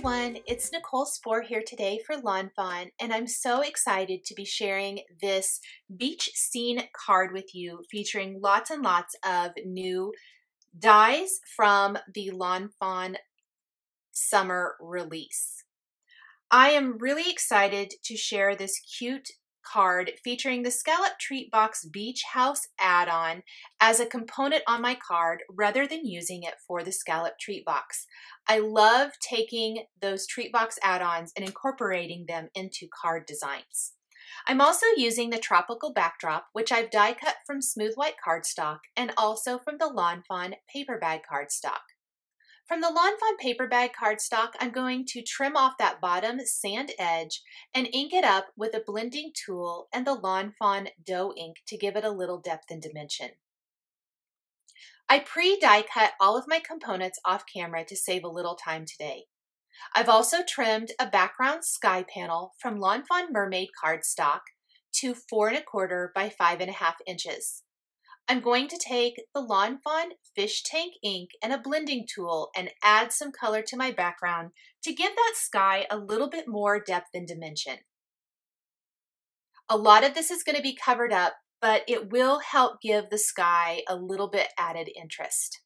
everyone, it's Nicole Spohr here today for Lawnfawn, and I'm so excited to be sharing this beach scene card with you featuring lots and lots of new dies from the Lawnfawn summer release. I am really excited to share this cute card featuring the Scalloped Treat Box Beach House add-on as a component on my card rather than using it for the Scalloped Treat Box. I love taking those treat box add-ons and incorporating them into card designs. I'm also using the tropical backdrop, which I've die cut from smooth white cardstock and also from the Lawnfawn paper bag cardstock. From the Lawnfawn paper bag cardstock, I'm going to trim off that bottom sand edge and ink it up with a blending tool and the Lawnfawn dough ink to give it a little depth and dimension. I pre-die cut all of my components off camera to save a little time today. I've also trimmed a background sky panel from Lawnfawn Mermaid cardstock to 4 1/4 by 5 1/2 inches. I'm going to take the Lawnfawn fish tank ink and a blending tool and add some color to my background to give that sky a little bit more depth and dimension. A lot of this is going to be covered up, but it will help give the sky a little bit added interest.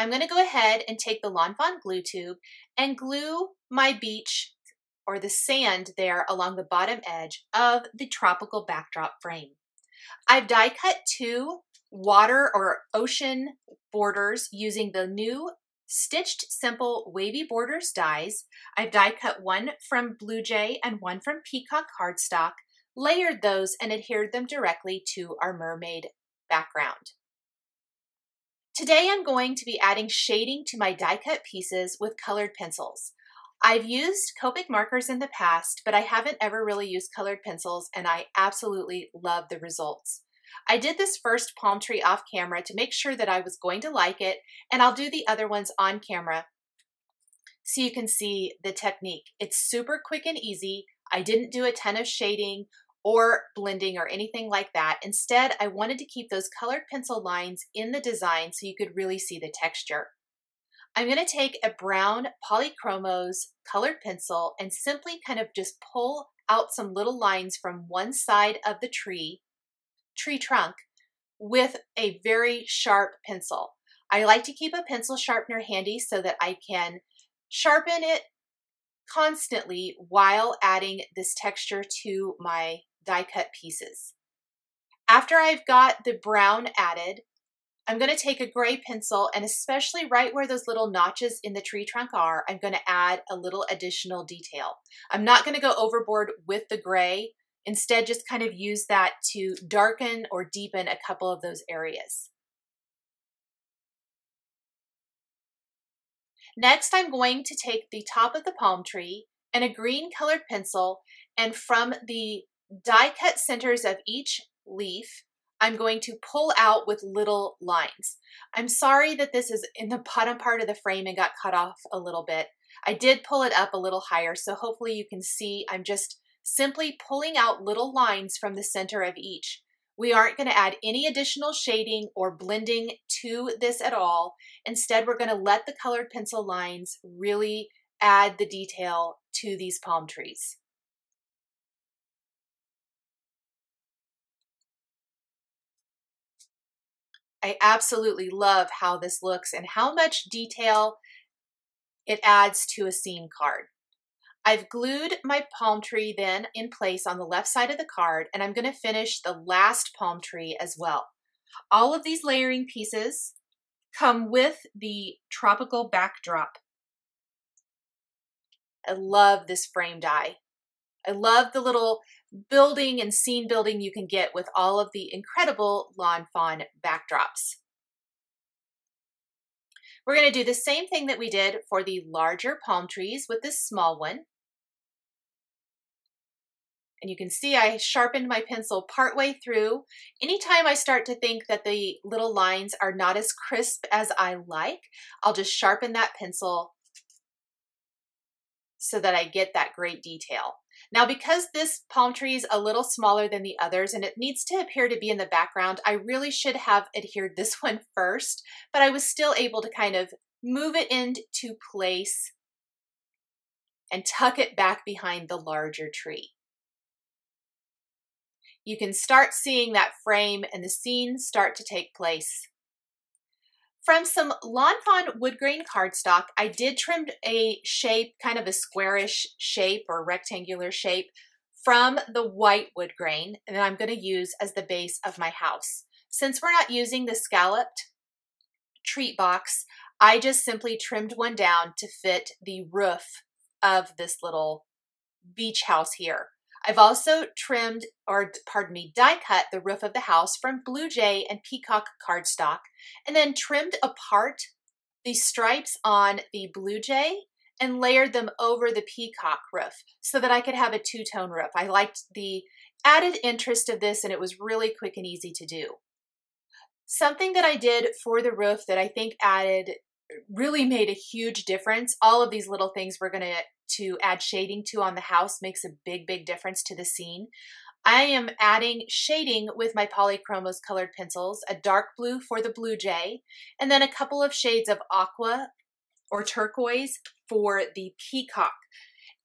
I'm going to go ahead and take the Lawnfawn glue tube and glue my beach or the sand there along the bottom edge of the tropical backdrop frame. I've die cut 2 water or ocean borders using the new Stitched Simple Wavy Borders dies. I've die cut one from Blue Jay and one from Peacock cardstock, layered those and adhered them directly to our mermaid background. Today I'm going to be adding shading to my die cut pieces with colored pencils. I've used Copic markers in the past, but I haven't ever really used colored pencils and I absolutely love the results. I did this first palm tree off camera to make sure that I was going to like it, and I'll do the other ones on camera so you can see the technique. It's super quick and easy. I didn't do a ton of shading or blending or anything like that. Instead, I wanted to keep those colored pencil lines in the design so you could really see the texture. I'm going to take a brown Polychromos colored pencil and simply kind of just pull out some little lines from one side of the tree trunk with a very sharp pencil. I like to keep a pencil sharpener handy so that I can sharpen it constantly while adding this texture to my die cut pieces. After I've got the brown added, I'm going to take a gray pencil and especially right where those little notches in the tree trunk are, I'm going to add a little additional detail. I'm not going to go overboard with the gray. Instead, just kind of use that to darken or deepen a couple of those areas. Next, I'm going to take the top of the palm tree and a green colored pencil, and from the die cut centers of each leaf, I'm going to pull out with little lines. I'm sorry that this is in the bottom part of the frame and got cut off a little bit. I did pull it up a little higher, so hopefully you can see I'm just simply pulling out little lines from the center of each. We aren't going to add any additional shading or blending to this at all. Instead, we're going to let the colored pencil lines really add the detail to these palm trees. I absolutely love how this looks and how much detail it adds to a scene card. I've glued my palm tree then in place on the left side of the card, and I'm going to finish the last palm tree as well. All of these layering pieces come with the tropical backdrop. I love this frame die. I love the little building and scene building you can get with all of the incredible Lawnfawn backdrops. We're going to do the same thing that we did for the larger palm trees with this small one. And you can see I sharpened my pencil partway through. Anytime I start to think that the little lines are not as crisp as I like, I'll just sharpen that pencil so that I get that great detail. Now, because this palm tree is a little smaller than the others and it needs to appear to be in the background, I really should have adhered this one first, but I was still able to kind of move it into place and tuck it back behind the larger tree. You can start seeing that frame and the scene start to take place. From some lawnfawn woodgrain cardstock, I did trim a shape, kind of a squarish shape or rectangular shape from the white woodgrain, and I'm going to use as the base of my house. Since we're not using the scalloped treat box, I just simply trimmed one down to fit the roof of this little beach house here. I've also trimmed, or pardon me, die cut the roof of the house from Blue Jay and Peacock cardstock, and then trimmed apart the stripes on the Blue Jay and layered them over the Peacock roof so that I could have a two-tone roof. I liked the added interest of this, and it was really quick and easy to do. Something that I did for the roof that I think really made a huge difference. All of these little things we're going to add shading to on the house makes a big difference to the scene. I am adding shading with my Polychromos colored pencils, a dark blue for the Blue Jay, and then a couple of shades of aqua or turquoise for the Peacock.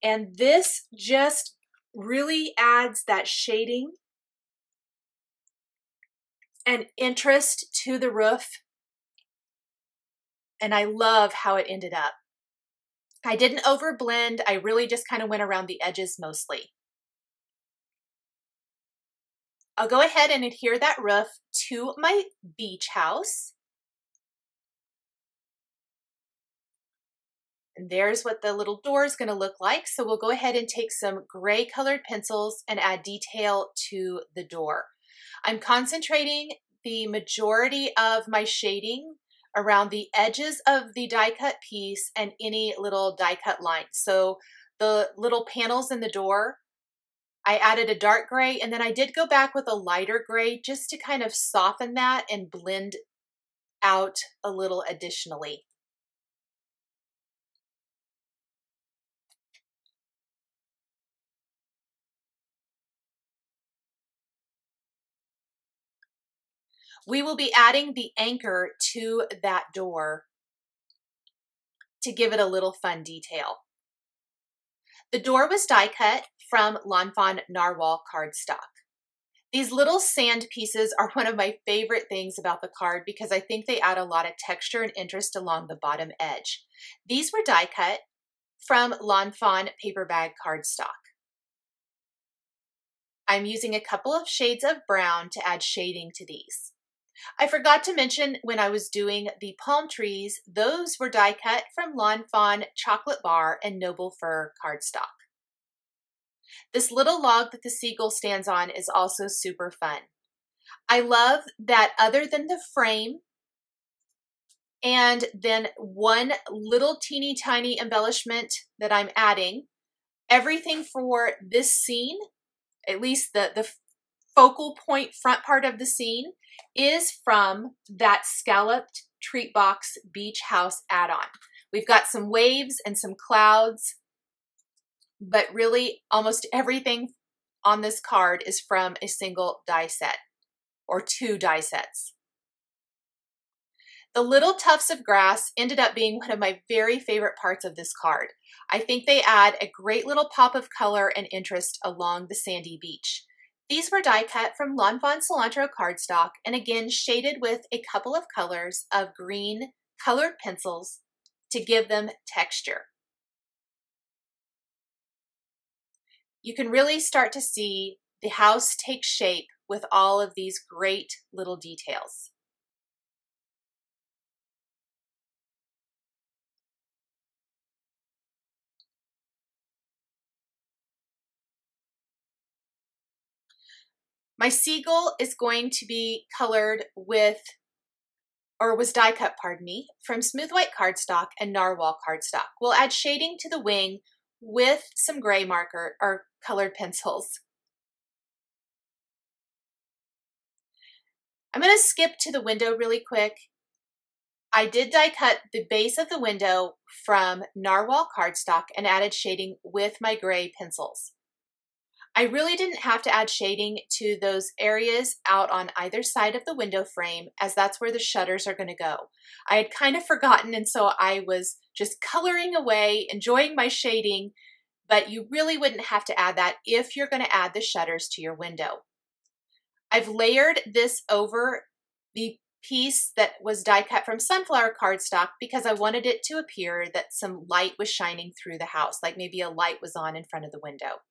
And this just really adds that shading and interest to the roof. And I love how it ended up. I didn't overblend. I really just kind of went around the edges mostly. I'll go ahead and adhere that roof to my beach house. And there's what the little door is going to look like. So we'll go ahead and take some gray colored pencils and add detail to the door. I'm concentrating the majority of my shading around the edges of the die cut piece and any little die cut lines. So the little panels in the door, I added a dark gray, and then I did go back with a lighter gray just to kind of soften that and blend out a little additionally. We will be adding the anchor to that door to give it a little fun detail. The door was die cut from lawnfawn narwhal cardstock. These little sand pieces are one of my favorite things about the card because I think they add a lot of texture and interest along the bottom edge. These were die cut from lawnfawn paper bag cardstock. I'm using a couple of shades of brown to add shading to these. I forgot to mention when I was doing the palm trees, those were die cut from lawnfawn chocolate bar and noble fir cardstock. This little log that the seagull stands on is also super fun. I love that other than the frame and then one little teeny tiny embellishment that I'm adding, everything for this scene, at least the focal point front part of the scene, is from that Scalloped Treat Box Beach House add-on. We've got some waves and some clouds, but really almost everything on this card is from a single die set or two die sets. The little tufts of grass ended up being one of my very favorite parts of this card. I think they add a great little pop of color and interest along the sandy beach. These were die cut from lawnfawn Cilantro cardstock and again shaded with a couple of colors of green colored pencils to give them texture. You can really start to see the house take shape with all of these great little details. My seagull is going to be colored with, or was die cut, pardon me, from smooth white cardstock and narwhal cardstock. We'll add shading to the wing with some gray marker or colored pencils. I'm going to skip to the window really quick. I did die cut the base of the window from narwhal cardstock and added shading with my gray pencils. I really didn't have to add shading to those areas out on either side of the window frame, as that's where the shutters are going to go. I had kind of forgotten, and so I was just coloring away, enjoying my shading, but you really wouldn't have to add that if you're going to add the shutters to your window. I've layered this over the piece that was die cut from sunflower cardstock because I wanted it to appear that some light was shining through the house, like maybe a light was on in front of the window.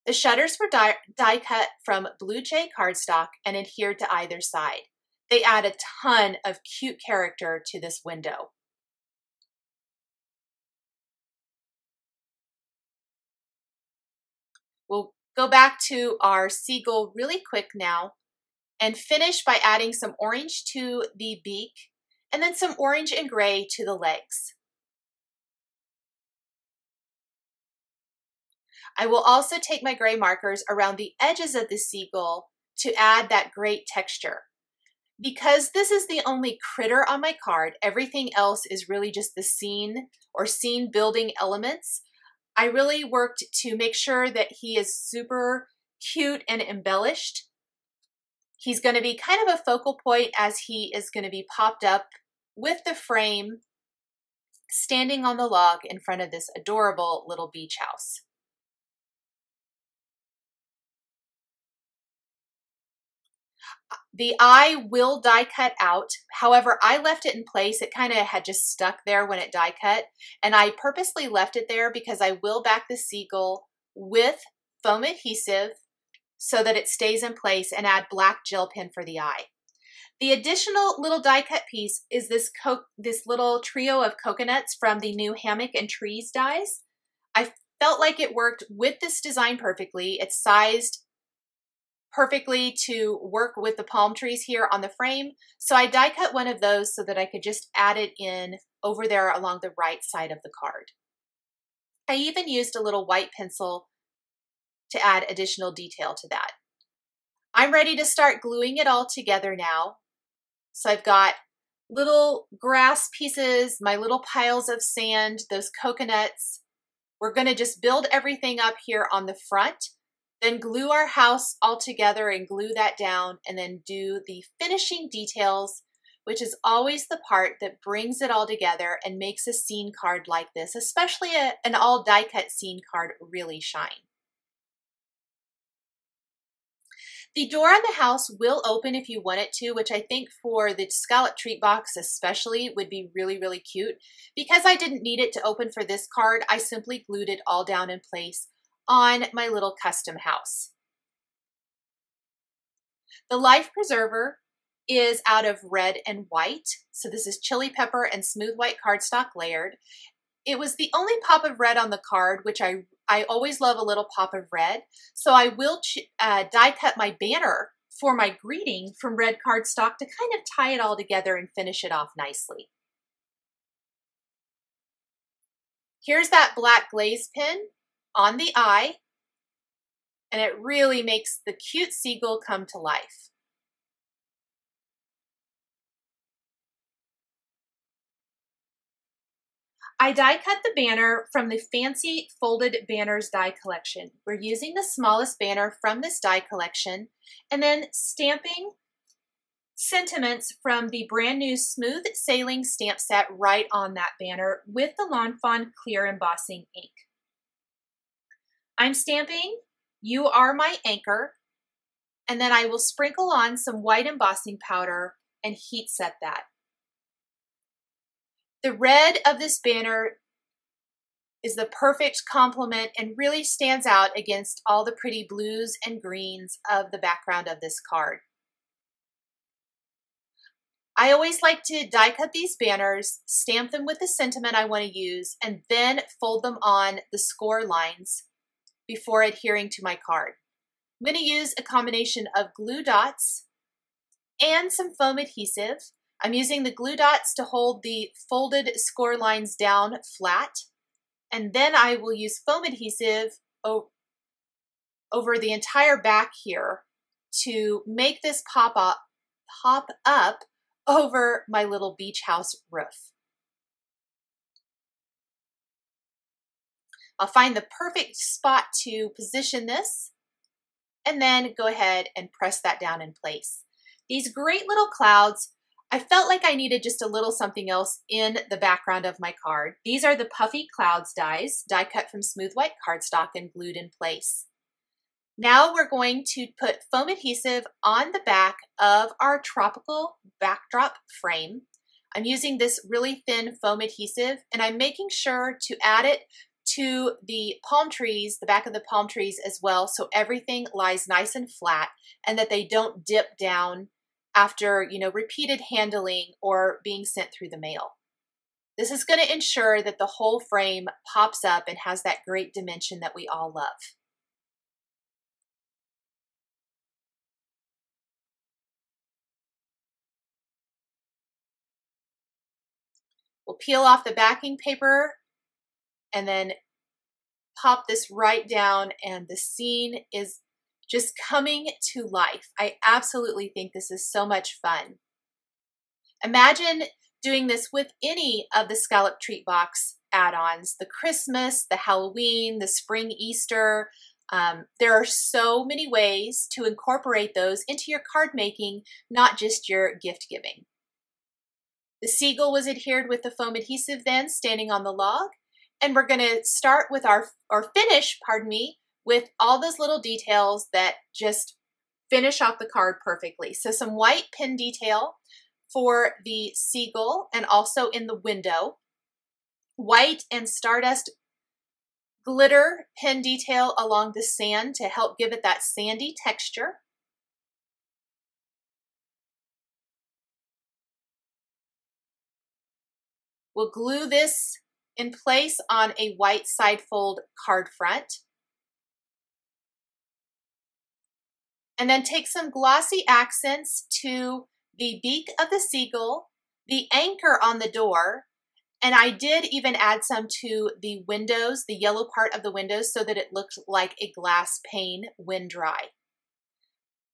The shutters were die cut from blue Jay Cardstock and adhered to either side. They add a ton of cute character to this window. We'll go back to our seagull really quick now and finish by adding some orange to the beak and then some orange and gray to the legs. I will also take my gray markers around the edges of the seagull to add that great texture. Because this is the only critter on my card, everything else is really just the scene or scene building elements. I really worked to make sure that he is super cute and embellished. He's going to be kind of a focal point as he is going to be popped up with the frame standing on the log in front of this adorable little beach house. The eye will die cut out. However, I left it in place. It kind of had just stuck there when it die cut. And I purposely left it there because I will back the seagull with foam adhesive so that it stays in place and add black gel pen for the eye. The additional little die cut piece is this little trio of coconuts from the new Hammock and Trees dies. I felt like it worked with this design perfectly. It's sized perfectly to work with the palm trees here on the frame. So I die cut one of those so that I could just add it in over there along the right side of the card. I even used a little white pencil to add additional detail to that. I'm ready to start gluing it all together now. So I've got little grass pieces, my little piles of sand, those coconuts. We're going to just build everything up here on the front. Then glue our house all together and glue that down and then do the finishing details, which is always the part that brings it all together and makes a scene card like this, especially an all die cut scene card, really shine. The door on the house will open if you want it to, which I think for the scallop treat box especially would be really, really cute. Because I didn't need it to open for this card, I simply glued it all down in place on my little custom house. The life preserver is out of red and white. So this is chili pepper and smooth white cardstock layered. It was the only pop of red on the card, which I always love a little pop of red. So I will die cut my banner for my greeting from red cardstock to kind of tie it all together and finish it off nicely. Here's that black glaze pen on the eye, and it really makes the cute seagull come to life. I die cut the banner from the Fancy Folded Banners die collection. We're using the smallest banner from this die collection and then stamping sentiments from the brand new Smooth Sailing stamp set right on that banner with the lawnfawn clear embossing ink. I'm stamping "You Are My Anchor," and then I will sprinkle on some white embossing powder and heat set that. The red of this banner is the perfect complement and really stands out against all the pretty blues and greens of the background of this card. I always like to die cut these banners, stamp them with the sentiment I want to use, and then fold them on the score lines before adhering to my card. I'm going to use a combination of glue dots and some foam adhesive. I'm using the glue dots to hold the folded score lines down flat, and then I will use foam adhesive over the entire back here to make this pop up over my little beach house roof. I'll find the perfect spot to position this and then go ahead and press that down in place. These great little clouds, I felt like I needed just a little something else in the background of my card. These are the Puffy Clouds dies, die cut from smooth white cardstock and glued in place. Now we're going to put foam adhesive on the back of our tropical backdrop frame. I'm using this really thin foam adhesive, and I'm making sure to add it to the palm trees, the back of the palm trees as well, so everything lies nice and flat and that they don't dip down after, repeated handling or being sent through the mail. This is going to ensure that the whole frame pops up and has that great dimension that we all love. We'll peel off the backing paper and then pop this right down, and the scene is just coming to life. I absolutely think this is so much fun. Imagine doing this with any of the Scalloped Treat Box add-ons, the Christmas, the Halloween, the spring Easter. There are so many ways to incorporate those into your card making, not just your gift giving. The seagull was adhered with the foam adhesive then, standing on the log. And we're going to start with finish with all those little details that just finish off the card perfectly. So some white pin detail for the seagull and also in the window. White and stardust glitter pin detail along the sand to help give it that sandy texture. We'll glue this in place on a white side fold card front. And then take some glossy accents to the beak of the seagull, the anchor on the door, and I did even add some to the windows, the yellow part of the windows, so that it looked like a glass pane when dry.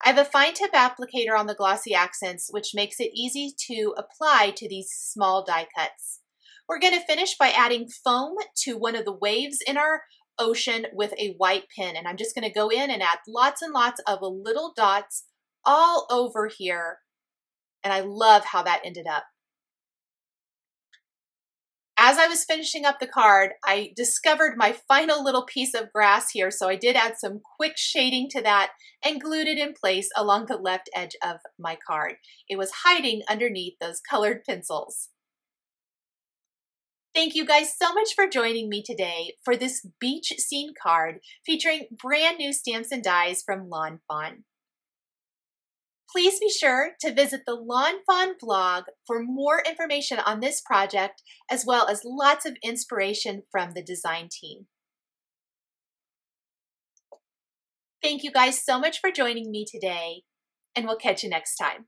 I have a fine tip applicator on the glossy accents, which makes it easy to apply to these small die cuts. We're going to finish by adding foam to one of the waves in our ocean with a white pin. And I'm just going to go in and add lots and lots of little dots all over here. And I love how that ended up. As I was finishing up the card, I discovered my final little piece of grass here. So I did add some quick shading to that and glued it in place along the left edge of my card. It was hiding underneath those colored pencils. Thank you guys so much for joining me today for this beach scene card featuring brand new stamps and dies from lawnfawn. Please be sure to visit the lawnfawn blog for more information on this project, as well as lots of inspiration from the design team. Thank you guys so much for joining me today, and we'll catch you next time.